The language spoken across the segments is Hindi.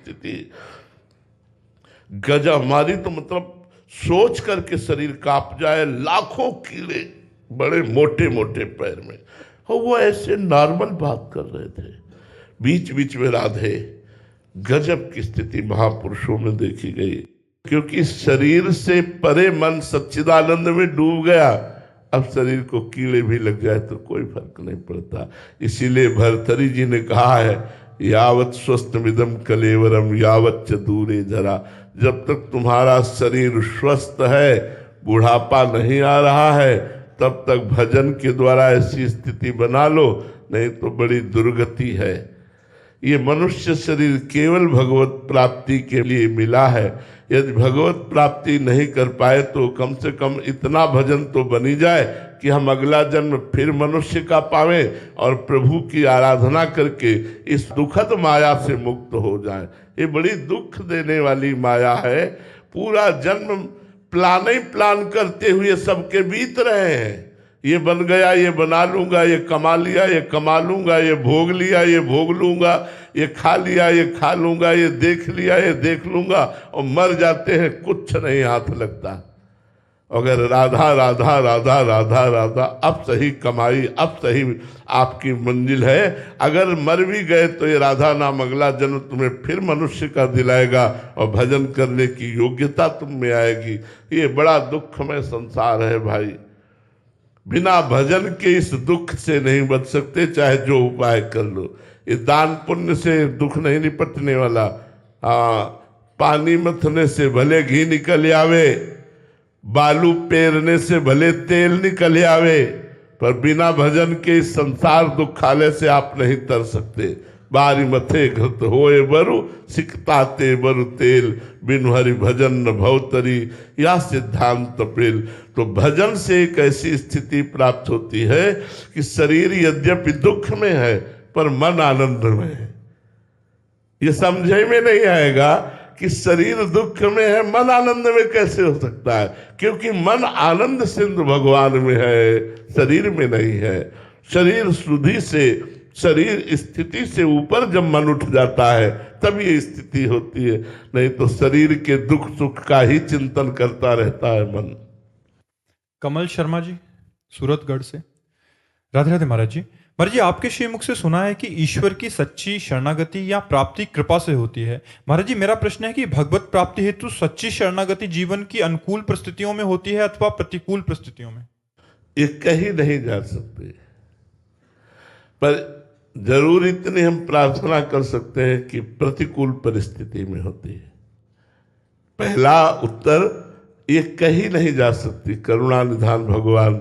स्थिति गजब। हमारी तो मतलब सोच करके शरीर कांप जाए, लाखों कीड़े बड़े मोटे मोटे पैर में, और वो ऐसे नॉर्मल बात कर रहे थे। बीच बीच में राधे, गजब की स्थिति महापुरुषों में देखी गई। क्योंकि शरीर से परे मन सच्चिदानंद में डूब गया, अब शरीर को कीड़े भी लग जाए तो कोई फर्क नहीं पड़ता। इसीलिए भर्तृहरि जी ने कहा है, यावत स्वस्थ मिदम कलेवरम यावत च दूरे जरा। जब तक तुम्हारा शरीर स्वस्थ है, बुढ़ापा नहीं आ रहा है, तब तक भजन के द्वारा ऐसी स्थिति बना लो, नहीं तो बड़ी दुर्गति है। ये मनुष्य शरीर केवल भगवत प्राप्ति के लिए मिला है। यदि भगवत प्राप्ति नहीं कर पाए तो कम से कम इतना भजन तो बनी जाए कि हम अगला जन्म फिर मनुष्य का पावें और प्रभु की आराधना करके इस दुखद माया से मुक्त हो जाएं। ये बड़ी दुख देने वाली माया है। पूरा जन्म प्लान ही प्लान करते हुए सबके बीत रहे हैं। ये बन गया, ये बना लूंगा, ये कमा लिया, ये कमा लूंगा, ये भोग लिया, ये भोग लूंगा, ये खा लिया, ये खा लूंगा, ये देख लिया, ये देख लूंगा, और मर जाते हैं, कुछ नहीं हाथ लगता। अगर राधा राधा राधा राधा राधा, अब सही कमाई, अब सही आपकी मंजिल है। अगर मर भी गए तो ये राधा नाम अगला जन्म तुम्हें फिर मनुष्य का दिलाएगा और भजन करने की योग्यता तुम में आएगी। ये बड़ा दुखमय संसार है भाई। बिना भजन के इस दुख से नहीं बच सकते, चाहे जो उपाय कर लो। ये दान पुण्य से दुख नहीं निपटने वाला। पानी मथने से भले घी निकल आवे, बालू पेरने से भले तेल निकल आवे, पर बिना भजन के इस संसार दुखालय से आप नहीं तर सकते। बारी मथे घृत होए बरु, सिकताते बरु तेल, बिनु हरि भजन न भवतरी, या सिद्धांत पेल। तो भजन से एक ऐसी स्थिति प्राप्त होती है कि शरीर यद्यपि दुख में है पर मन आनंद में है। ये समझे में नहीं आएगा कि शरीर दुख में है, मन आनंद में कैसे हो सकता है? क्योंकि मन आनंद सिंधु भगवान में है, शरीर में नहीं है। शरीर शुद्धि से, शरीर स्थिति से ऊपर जब मन उठ जाता है तब ये स्थिति होती है, नहीं तो शरीर के दुख सुख का ही चिंतन करता रहता है मन। कमल शर्मा जी, सूरतगढ़ से। राधे राधे महाराज जी। महाराज जी, आपके श्रीमुख से सुना है कि ईश्वर की सच्ची शरणागति या प्राप्ति कृपा से होती है। महाराज जी, मेरा प्रश्न है कि भगवत प्राप्ति हेतु सच्ची शरणागति जीवन की अनुकूल परिस्थितियों में होती है अथवा प्रतिकूल परिस्थितियों में? ये कहीं नहीं जा सकते, पर जरूर इतनी हम प्रार्थना कर सकते हैं कि प्रतिकूल परिस्थिति में होती है। पहला उत्तर, ये कहीं नहीं जा सकती। करुणा निधान भगवान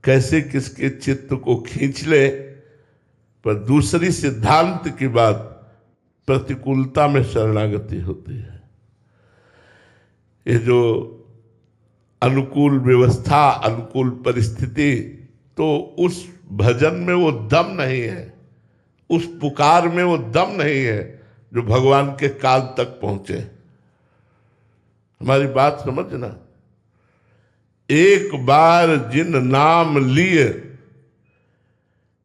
कैसे किसके चित्त को खींच ले। पर दूसरी सिद्धांत की बात, प्रतिकूलता में शरणागति होती है। ये जो अनुकूल व्यवस्था, अनुकूल परिस्थिति, तो उस भजन में वो दम नहीं है, उस पुकार में वो दम नहीं है जो भगवान के काल तक पहुंचे। हमारी बात समझना। एक बार जिन नाम लिए,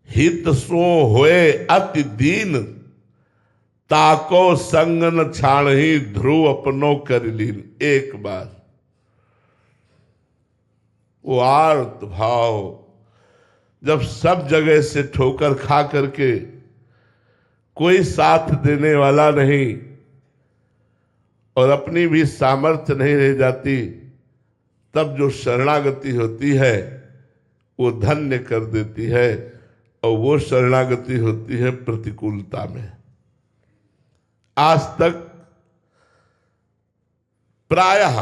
हित सो होए अति दीन, ताको संग न छाणही ध्रुव अपनो कर लीन। एक बार वो आर्त भाव, जब सब जगह से ठोकर खा करके कोई साथ देने वाला नहीं और अपनी भी सामर्थ्य नहीं रह जाती, तब जो शरणागति होती है वो धन्य कर देती है। और वो शरणागति होती है प्रतिकूलता में। आज तक प्रायः,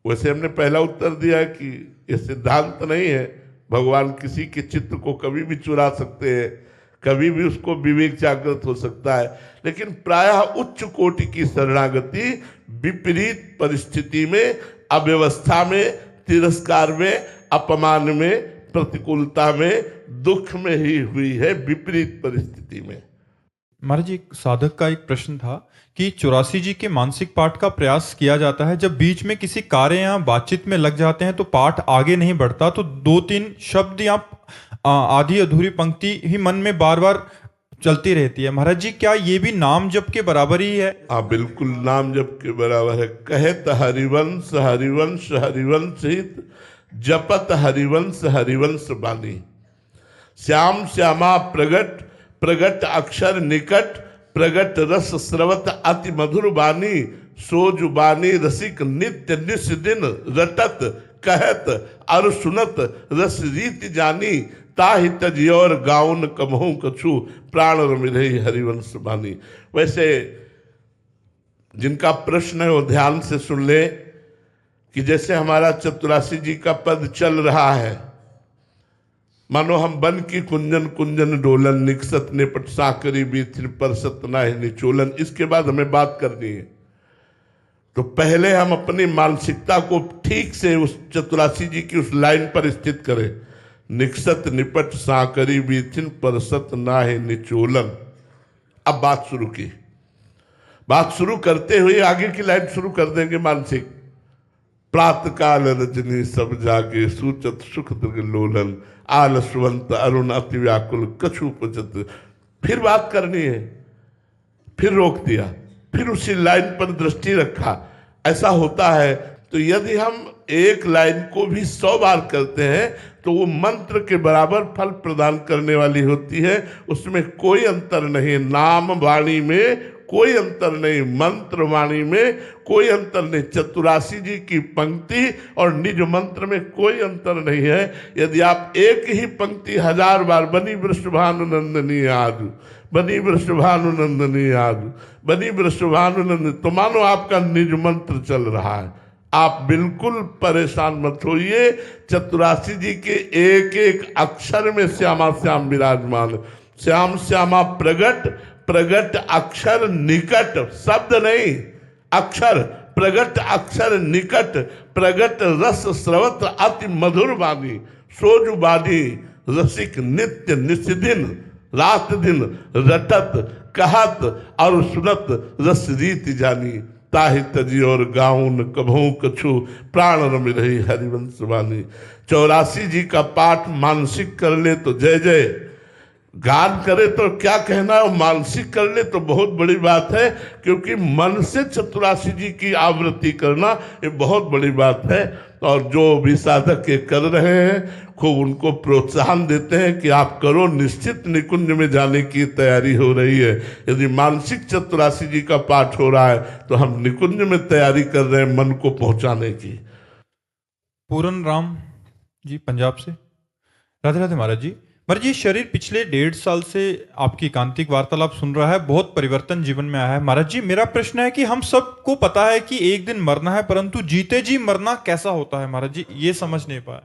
वैसे हमने पहला उत्तर दिया है कि ये सिद्धांत नहीं है, भगवान किसी के चित्त को कभी भी चुरा सकते हैं, कभी भी उसको विवेक जागृत हो सकता है। लेकिन प्रायः उच्च कोटि की शरणागति विपरीत परिस्थिति में, अव्यवस्था में, तिरस्कार में, अपमान में, प्रतिकूलता में, दुख में ही हुई है, विपरीत परिस्थिति में। महाराज जी, एक साधक का एक प्रश्न था कि 84 जी के मानसिक पाठ का प्रयास किया जाता है, जब बीच में किसी कार्य या बातचीत में लग जाते हैं तो पाठ आगे नहीं बढ़ता, तो 2-3 शब्द या आधी अधूरी पंक्ति ही मन में बार बार चलती रहती है। महाराज जी क्या ये भी नाम जप के बराबर ही है? हाँ बिल्कुल, नाम जप के बराबर है। कहत हरिवंश हरिवंश हरिवंश हित, जपत हरिवंश हरिवंश बानी। श्याम श्यामा प्रगट प्रगट अक्षर निकट, प्रगट रस स्रवत अति मधुर बानी। सोज बानी रसिक नित्य निस दिन, रटत कहत अर सुनत रस रीति जानी। ताहि तजियोर गाउन कमहु कछु, प्राण रमिरहि हरिवंश बानी। वैसे जिनका प्रश्न है वो ध्यान से सुन ले कि जैसे हमारा चतुरासी जी का पद चल रहा है, मानो हम बन की कुंजन कुंजन डोलन, निकसत निपट साकरी बीथिन परसत नाहि निचोलन। इसके बाद हमें बात करनी है। तो पहले हम अपनी मानसिकता को ठीक से उस चतुरासी जी की उस लाइन पर स्थित करें। निकसत निपट साकरी बीथिन परसत नाहि निचोलन। अब बात शुरू की। बात शुरू करते हुए आगे की लाइन शुरू कर देंगे मानसिक। प्रात काल रजनी सब जागे, सूचत सुख दृग लोलन। आलसवंत अरुण अति व्याकुल कछु उपजत। फिर बात करनी है, फिर रोक दिया, फिर उसी लाइन पर दृष्टि रखा। ऐसा होता है। तो यदि हम एक लाइन को भी 100 बार करते हैं तो वो मंत्र के बराबर फल प्रदान करने वाली होती है। उसमें कोई अंतर नहीं। नाम वाणी में कोई अंतर नहीं, मंत्र वाणी में कोई अंतर नहीं। चतुरासी जी की पंक्ति और निज मंत्र में कोई अंतर नहीं है। यदि आप एक ही पंक्ति 1000 बार बनी वृषभानुनंदनी आज, बनी वृषभानुनंदनी आज, बनी वृषभानुनंदनी, तो मानो आपका निज मंत्र चल रहा है। आप बिल्कुल परेशान मत होइए। चतुरासी जी के एक एक अक्षर में श्यामा श्याम विराजमान। श्याम श्यामा प्रगट प्रगट अक्षर निकट, शब्द नहीं अक्षर, प्रगट अक्षर निकट, प्रगट रस स्रवत अति मधुर बानी। सोज बानी रसिक नित्य निस्दिन, रात दिन रटत कहत और सुनत रस रीति जानी। ताहि तजियोर गाउन कभू कछु, प्राण रमिरहि हरिवंश बानी। 84 जी का पाठ मानसिक कर ले तो जय जय, गान करे तो क्या कहना है, मानसिक कर ले तो बहुत बड़ी बात है। क्योंकि मन से चतुरासी जी की आवृत्ति करना ये बहुत बड़ी बात है। और जो भी साधक ये कर रहे हैं खूब उनको प्रोत्साहन देते हैं कि आप करो। निश्चित निकुंज में जाने की तैयारी हो रही है। यदि मानसिक चतुरासी जी का पाठ हो रहा है तो हम निकुंज में तैयारी कर रहे हैं मन को पहुंचाने की। पूरन राम जी पंजाब से। राधे राधे महाराज जी। महाराज जी शरीर पिछले 1.5 साल से आपकी एकांतिक वार्तालाप सुन रहा है, बहुत परिवर्तन जीवन में आया है। महाराज जी मेरा प्रश्न है कि हम सबको पता है कि एक दिन मरना है, परंतु जीते जी मरना कैसा होता है महाराज जी, ये समझ नहीं पाए।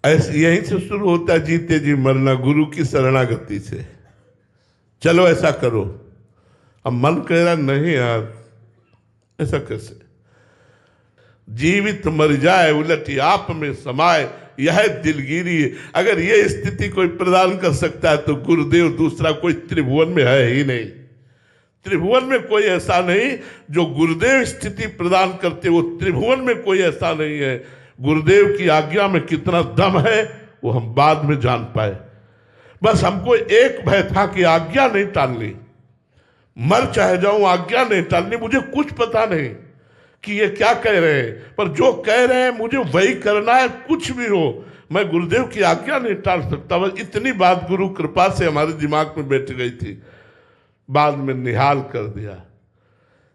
ऐसे यहीं से शुरू होता है जीते जी मरना, गुरु की शरणागति से। चलो ऐसा करो। अब मन कह रहा नहीं यार ऐसा कैसे, जीवित मर जाए उलटी आप में समाये, यह दिलगिरी। अगर ये स्थिति कोई प्रदान कर सकता है तो गुरुदेव दूसरा कोई त्रिभुवन में है ही नहीं। त्रिभुवन में कोई ऐसा नहीं जो गुरुदेव स्थिति प्रदान करते, वो त्रिभुवन में कोई ऐसा नहीं है। गुरुदेव की आज्ञा में कितना दम है वो हम बाद में जान पाए। बस हमको एक भय था कि आज्ञा नहीं टालनी, मर चाहे जाऊं आज्ञा नहीं टालनी। मुझे कुछ पता नहीं कि ये क्या कह रहे हैं, पर जो कह रहे हैं मुझे वही करना है, कुछ भी हो। मैं गुरुदेव की आज्ञा नहीं टाल सकता। बस इतनी बात गुरु कृपा से हमारे दिमाग में बैठ गई थी, बाद में निहाल कर दिया।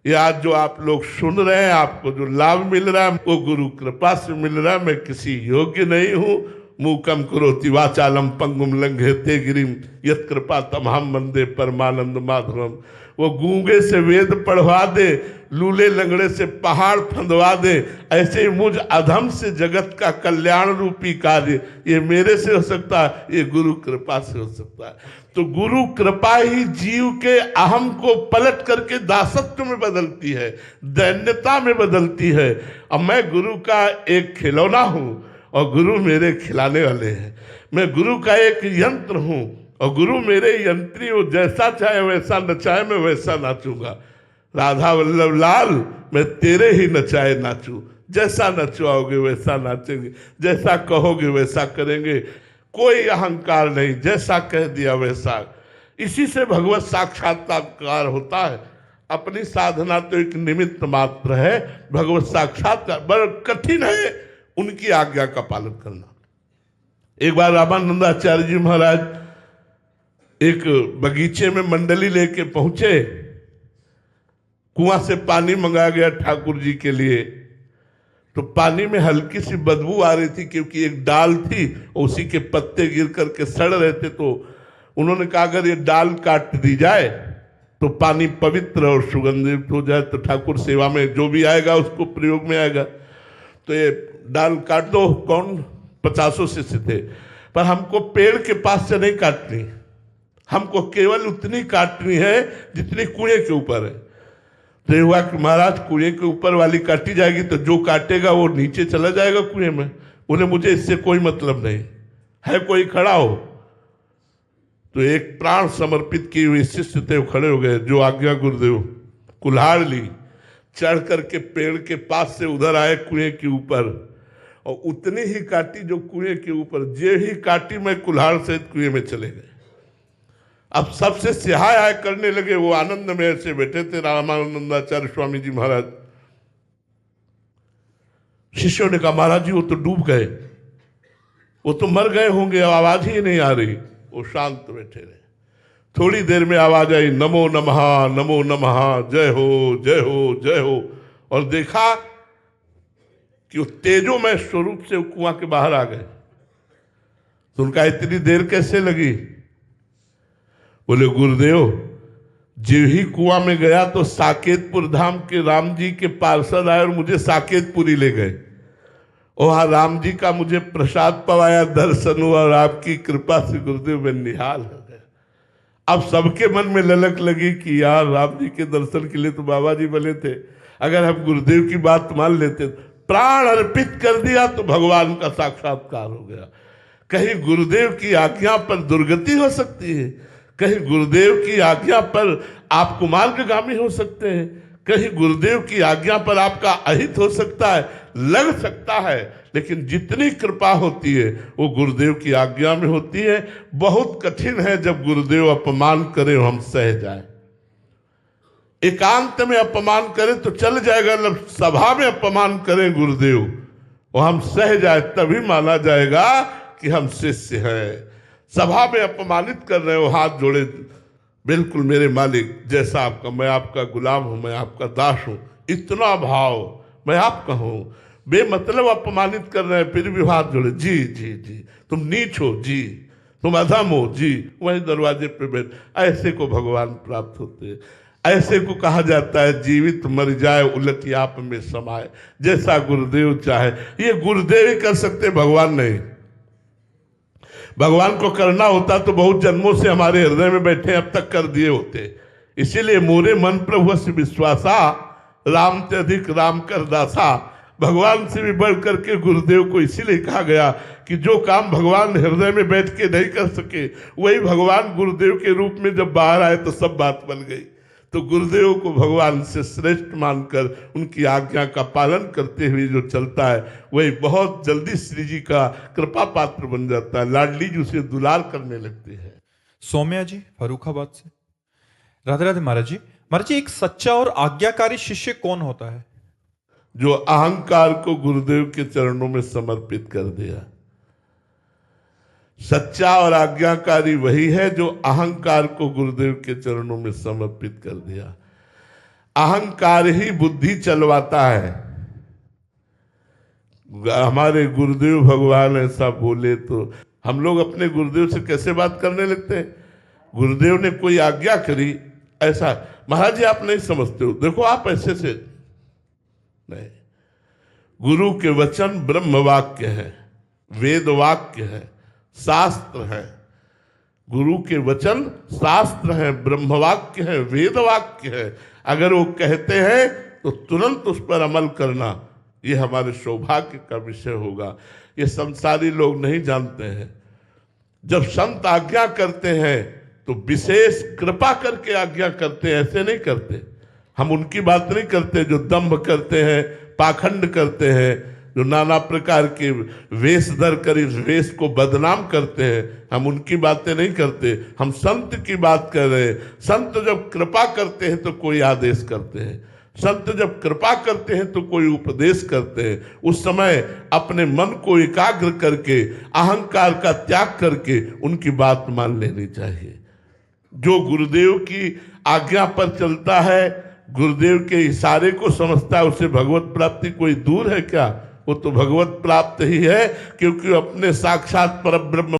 ये आज जो आप लोग सुन रहे हैं, आपको जो लाभ मिल रहा है वो गुरु कृपा से मिल रहा है। मैं किसी योग्य नहीं हूं। मूकम करोति वाचालम पंगुम लंघयते गिरिम, यत् कृपा तमहम वंदे परमानंद माधवम। वो गूंगे से वेद पढ़वा दे, लूले लंगड़े से पहाड़ फंदवा दे, ऐसे ही मुझ अधम से जगत का कल्याण रूपी कार्य ये मेरे से हो सकता है, ये गुरु कृपा से हो सकता है। तो गुरु कृपा ही जीव के अहम को पलट करके दासत्व में बदलती है, दैन्यता में बदलती है। अब मैं गुरु का एक खिलौना हूँ और गुरु मेरे खिलाने वाले हैं। मैं गुरु का एक यंत्र हूँ और गुरु मेरे यंत्री हो। जैसा चाहे वैसा नचाए, मैं वैसा नाचूंगा। राधा वल्लभ लाल मैं तेरे ही नचाए नाचूं। जैसा नचवाओगे वैसा नाचेंगे, जैसा कहोगे वैसा करेंगे। कोई अहंकार नहीं, जैसा कह दिया वैसा। इसी से भगवत साक्षात्कार होता है। अपनी साधना तो एक निमित्त मात्र है, भगवत साक्षात्कार बड़ा कठिन है उनकी आज्ञा का पालन करना। एक बार रामानंदाचार्य जी महाराज एक बगीचे में मंडली लेके पहुंचे। कुआं से पानी मंगाया गया ठाकुर जी के लिए, तो पानी में हल्की सी बदबू आ रही थी, क्योंकि एक डाल थी और उसी के पत्ते गिर करके सड़ रहे थे। तो उन्होंने कहा अगर ये डाल काट दी जाए तो पानी पवित्र और सुगंधित हो जाए, तो ठाकुर सेवा में जो भी आएगा उसको प्रयोग में आएगा। तो ये डाल काट दो। कौन 50 शिष्य थे, पर हमको पेड़ के पास से नहीं काटनी, हमको केवल उतनी काटनी है जितनी कुएं के ऊपर है। तो हुआ कि महाराज कुएं के ऊपर वाली काटी जाएगी तो जो काटेगा वो नीचे चला जाएगा कुएं में। उन्हें मुझे इससे कोई मतलब नहीं है, कोई खड़ा हो। तो एक प्राण समर्पित किए हुए शिष्य थे, वो खड़े हो गए, जो आज्ञा गुरुदेव। कुल्हाड़ ली, चढ़ करके पेड़ के पास से उधर आए कुएं के ऊपर, और उतनी ही काटी जो कुएं के ऊपर, जे ही काटी मैं कुल्हाड़ से कुएं में चले गए। अब सबसे सिहाय हाय करने लगे, वो आनंद में ऐसे बैठे थे रामानंदाचार्य स्वामी जी महाराज। शिष्यों ने कहा महाराज जी वो तो डूब गए, वो तो मर गए होंगे, आवाज ही नहीं आ रही। वो शांत बैठे रहे। थोड़ी देर में आवाज आई, नमो नमः नमो नमः, जय हो जय हो जय हो। और देखा कि वो तेजोमय स्वरूप से कुआं के बाहर आ गए। तो उनका इतनी देर कैसे लगी? बोले गुरुदेव जो ही कुआं में गया तो साकेतपुर धाम के राम जी के पार्षद आए और मुझे साकेतपुरी ले गए। वहां राम जी का मुझे प्रसाद पवाया, दर्शन हुआ, और आपकी कृपा से गुरुदेव में निहाल हो गया। अब सबके मन में ललक लगी कि यार राम जी के दर्शन के लिए तो बाबा जी बोले थे, अगर हम गुरुदेव की बात मान लेते, प्राण अर्पित कर दिया तो भगवान का साक्षात्कार हो गया। कहीं गुरुदेव की आज्ञा पर दुर्गति हो सकती है, कहीं गुरुदेव की आज्ञा पर आप कुमार्गगामी हो सकते हैं, कहीं गुरुदेव की आज्ञा पर आपका अहित हो सकता है, लग सकता है। लेकिन जितनी कृपा होती है वो गुरुदेव की आज्ञा में होती है। बहुत कठिन है जब गुरुदेव अपमान करे हम सह जाए। एकांत में अपमान करें तो चल जाएगा, जब सभा में अपमान करें गुरुदेव और हम सह जाए, तभी माना जाएगा कि हम शिष्य हैं। सभा में अपमानित कर रहे हो, हाथ जोड़े, बिल्कुल मेरे मालिक जैसा आपका, मैं आपका गुलाम हूं, मैं आपका दास हूं, इतना भाव, मैं आपका हूं। बेमतलब अपमानित कर रहे हैं, फिर भी हाथ जोड़े, जी जी जी, तुम नीच हो जी, तुम अधम हो जी, वही दरवाजे पे बैठ। ऐसे को भगवान प्राप्त होते हैं। ऐसे को कहा जाता है जीवित मर जाए उलट आप में समाये, जैसा गुरुदेव चाहे। ये गुरुदेव ही कर सकते, भगवान नहीं। भगवान को करना होता तो बहुत जन्मों से हमारे हृदय में बैठे अब तक कर दिए होते। इसीलिए मोरे मन प्रभु से विश्वासा, राम से अधिक राम कर दासा। भगवान से भी बढ़ करके गुरुदेव को इसीलिए कहा गया कि जो काम भगवान हृदय में बैठ के नहीं कर सके, वही भगवान गुरुदेव के रूप में जब बाहर आए तो सब बात बन गई। तो गुरुदेव को भगवान से श्रेष्ठ मानकर उनकी आज्ञा का पालन करते हुए जो चलता है, वही बहुत जल्दी श्री जी का कृपा पात्र बन जाता है। लाडली जी उसे दुलार करने लगते हैं। सौम्या जी फर्रुखाबाद से। राधे राधे महाराज जी। महाराज जी, एक सच्चा और आज्ञाकारी शिष्य कौन होता है? जो अहंकार को गुरुदेव के चरणों में समर्पित कर दिया। सच्चा और आज्ञाकारी वही है जो अहंकार को गुरुदेव के चरणों में समर्पित कर दिया। अहंकार ही बुद्धि चलवाता है। हमारे गुरुदेव भगवान ऐसा बोले तो हम लोग अपने गुरुदेव से कैसे बात करने लगते हैं। गुरुदेव ने कोई आज्ञा करी, ऐसा महाराज जी आप नहीं समझते हो, देखो आप ऐसे से नहीं। गुरु के वचन ब्रह्म वाक्य है, वेद वाक्य है, शास्त्र है। गुरु के वचन शास्त्र है, ब्रह्म वाक्य है, वेद वाक्य है। अगर वो कहते हैं तो तुरंत उस पर अमल करना, ये हमारे सौभाग्य का विषय होगा। ये संसारी लोग नहीं जानते हैं। जब संत आज्ञा करते हैं तो विशेष कृपा करके आज्ञा करते हैं, ऐसे नहीं करते। हम उनकी बात नहीं करते जो दंभ करते हैं, पाखंड करते हैं, जो नाना प्रकार के वेश धर कर इस वेश को बदनाम करते हैं, हम उनकी बातें नहीं करते, हम संत की बात कर रहे हैं। संत जब कृपा करते हैं तो कोई आदेश करते हैं, संत जब कृपा करते हैं तो कोई उपदेश करते हैं। उस समय अपने मन को एकाग्र करके, अहंकार का त्याग करके उनकी बात मान लेनी चाहिए। जो गुरुदेव की आज्ञा पर चलता है, गुरुदेव के इशारे को समझता है, उसे भगवत प्राप्ति कोई दूर है क्या? वो तो भगवत प्राप्त ही है, क्योंकि अपने साक्षात परब्रह्म